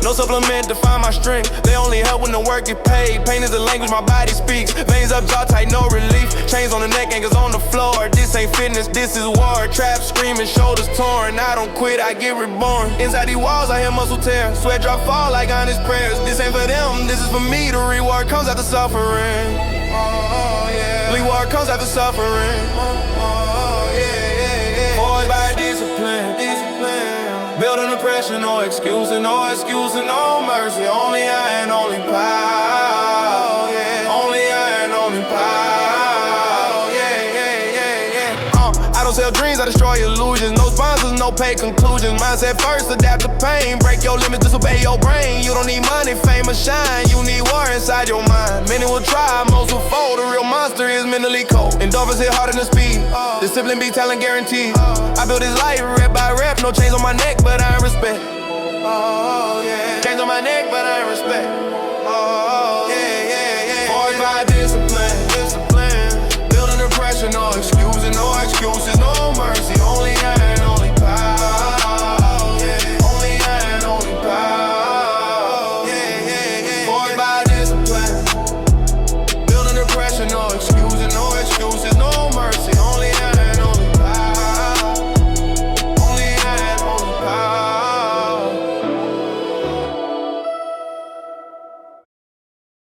No supplement to find my strength. They only help when the work get paid. Pain is the language my body speaks. Veins up, jaw tight, no relief. Chains on the neck, ankles on the floor. This ain't fitness, this is war. Trap screaming, shoulders torn. I don't quit, I get reborn. Inside these walls, I hear muscle tear. Sweat drop, fall like honest prayers. This ain't for them, this is for me. The reward comes after suffering. Reward comes after suffering. Forged by discipline. Built under pressure, no excuse, no excuse, no mercy. Only iron, only power. Only iron, only power. Yeah. I don't sell dreams, I destroy illusions. No sponsors, no pay conclusions. Mindset first, adapt to pain. Break your limits, disobey your brain. You don't need money, fame, or shine. You need war inside your mind. Many will try, most will fold. The real monster is mentally cold. Endorphins hit harder than speed. Discipline be talent guaranteed. I built this life rep by rep. No chains on my neck, but I respect. Chains on my neck, but I respect. Forged by discipline.